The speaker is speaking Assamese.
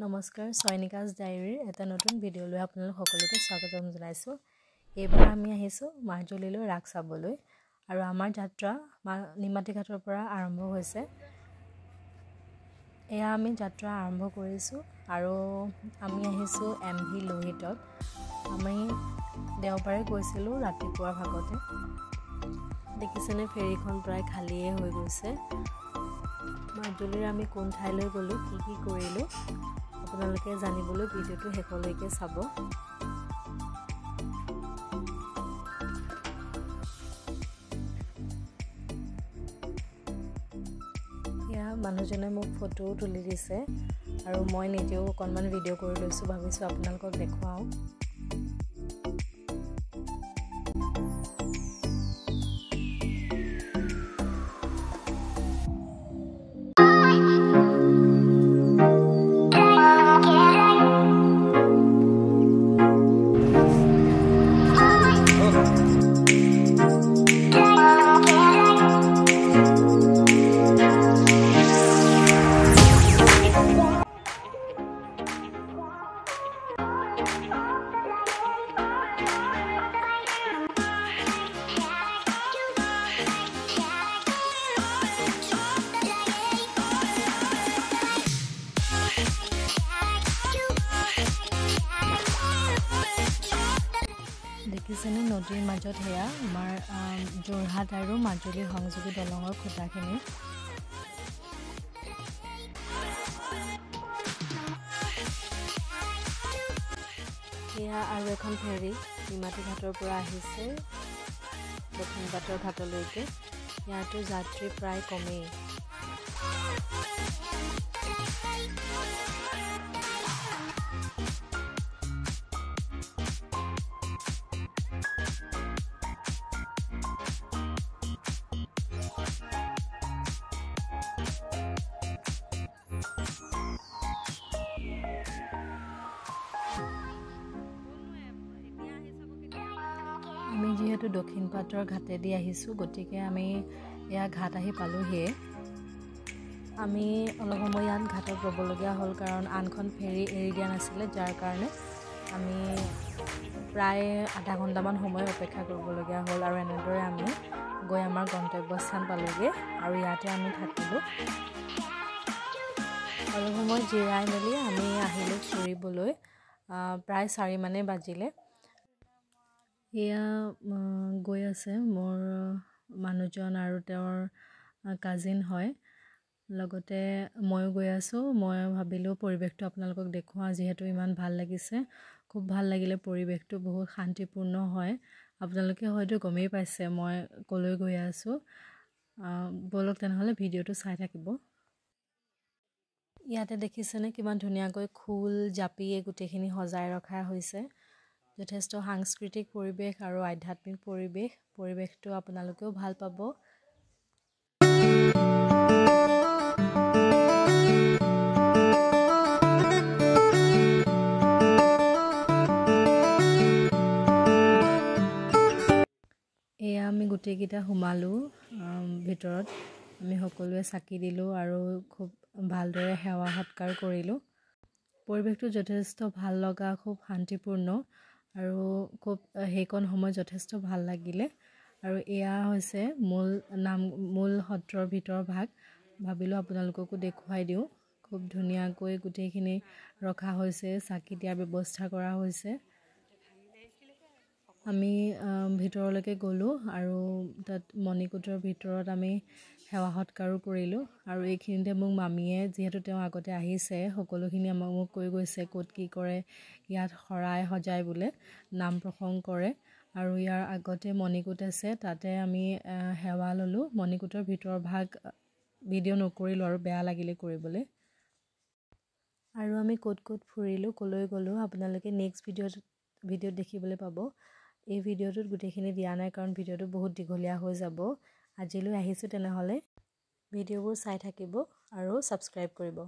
নমস্কাৰ সৈনিকাজ ডায়েৰীৰ এটা নতুন ভিডিঅ' লৈ আপোনালোক সকলোকে স্বাগতম জনাইছোঁ। এইবাৰ আমি আহিছোঁ মাজুলীলৈ ৰাস চাবলৈ আৰু আমাৰ যাত্ৰা নিমাতী ঘাটৰ পৰা আৰম্ভ হৈছে। এয়া আমি যাত্ৰা আৰম্ভ কৰিছোঁ আৰু আমি আহিছোঁ MV লোহিতত। আমি দেওবাৰে গৈছিলোঁ ৰাতিপুৱাৰ ভাগতে। দেখিছেনে ফেৰীখন প্ৰায় খালীয়ে হৈ গৈছে। মাজুলীৰ আমি কোন ঠাইলৈ গ'লোঁ, কি কৰিলোঁ আপোনালোকে জানিবলৈ ভিডিঅ'টো শেষলৈকে চাব। এয়া মানুহজনে মোক ফটোও তুলি দিছে আৰু মই নিজেও অকণমান ভিডিঅ' কৰি লৈছোঁ, ভাবিছোঁ আপোনালোকক দেখুৱাওঁ। দেখিছেনে নদীৰ মাজত সেয়া আমাৰ যোৰহাট আৰু মাজুলী সংযোগী দলঙৰ খুঁটাখিনি। এয়া আৰু এখন ফেৰী নিমাতী ঘাটৰ পৰা আহিছে দক্ষিণপাটৰ ঘাটলৈকে। ইয়াতো যাত্ৰী প্ৰায় কমেই। আমি যিহেতু দক্ষিণপাটৰ ঘাটেদি আহিছোঁ, গতিকে আমি এয়া ঘাট আহি পালোহিয়ে। আমি অলপ সময় ইয়াত ঘাটত ৰ'বলগীয়া হ'ল, কাৰণ আনখন ফেৰী এৰি দিয়া নাছিলে, যাৰ কাৰণে আমি প্ৰায় আধা ঘণ্টামান সময় অপেক্ষা কৰিবলগীয়া হ'ল আৰু এনেদৰে আমি গৈ আমাৰ গন্তব্যস্থান পালোঁগৈ আৰু ইয়াতে আমি থাকিলোঁ। অলপ সময় জিৰাই মেলি আমি আহিলোঁ ফুৰিবলৈ। প্ৰায় 4 মানে বাজিলে। এয়া গৈ আছে মোৰ মানুহজন আৰু তেওঁৰ কাজিন হয়, লগতে ময়ো গৈ আছোঁ। মই ভাবিলোঁ পৰিৱেশটো আপোনালোকক দেখুৱাওঁ, যিহেতু ইমান ভাল লাগিছে। খুব ভাল লাগিলে পৰিৱেশটো, বহুত শান্তিপূৰ্ণ হয়। আপোনালোকে হয়তো গমেই পাইছে মই ক'লৈ গৈ আছোঁ। ব'লক তেনেহ'লে ভিডিঅ'টো চাই থাকিব। ইয়াতে দেখিছেনে কিমান ধুনীয়াকৈ খোল জাপিয়ে গোটেইখিনি সজাই ৰখা হৈছে। যথেষ্ট সাংস্কৃতিক পৰিৱেশ আৰু আধ্যাত্মিক পৰিৱেশটো আপোনালোকেও ভাল পাব। এয়া আমি গোটেইকেইটা সোমালোঁ ভিতৰত। আমি সকলোৱে চাকি দিলোঁ আৰু খুব ভালদৰে সেৱা সৎকাৰ কৰিলোঁ। পৰিৱেশটো যথেষ্ট ভাল লগা, খুব শান্তিপূৰ্ণ আৰু খুব সেইকণ সময় যথেষ্ট ভাল লাগিলে। আৰু এয়া হৈছে মূল সত্ৰৰ ভিতৰ ভাগ। ভাবিলোঁ আপোনালোককো দেখুৱাই দিওঁ। খুব ধুনীয়াকৈ গোটেইখিনি ৰখা হৈছে, চাকি দিয়াৰ ব্যৱস্থা কৰা হৈছে। আমি ভিতৰলৈকে গ'লোঁ আৰু তাত মণিকূটৰ ভিতৰত আমি সেৱা সৎকাৰো কৰিলোঁ। আৰু এইখিনিতে মোক মামীয়ে, যিহেতু তেওঁ আগতে আহিছে, সকলোখিনি মোক কৈ গৈছে ক'ত কি কৰে। ইয়াত শৰাই সজাই বোলে, নাম প্ৰসংগ কৰে আৰু ইয়াৰ আগতে মণিকূট আছে, তাতে আমি সেৱা ল'লোঁ। মণিকূটৰ ভিতৰ ভাগ ভিডিঅ' নকৰিলোঁ আৰু বেয়া লাগিলে কৰিবলৈ। আৰু আমি ক'ত ফুৰিলোঁ, ক'লৈ গ'লোঁ আপোনালোকে নেক্সট ভিডিঅ'ত দেখিবলৈ পাব। এই ভিডিঅ'টোত গোটেইখিনি দিয়া নাই, কাৰণ ভিডিঅ'টো বহুত দীঘলীয়া হৈ যাব। আজিলৈ আহিছোঁ তেনেহ'লে। ভিডিঅ'বোৰ চাই থাকিব আৰু ছাবস্ক্ৰাইব কৰিব।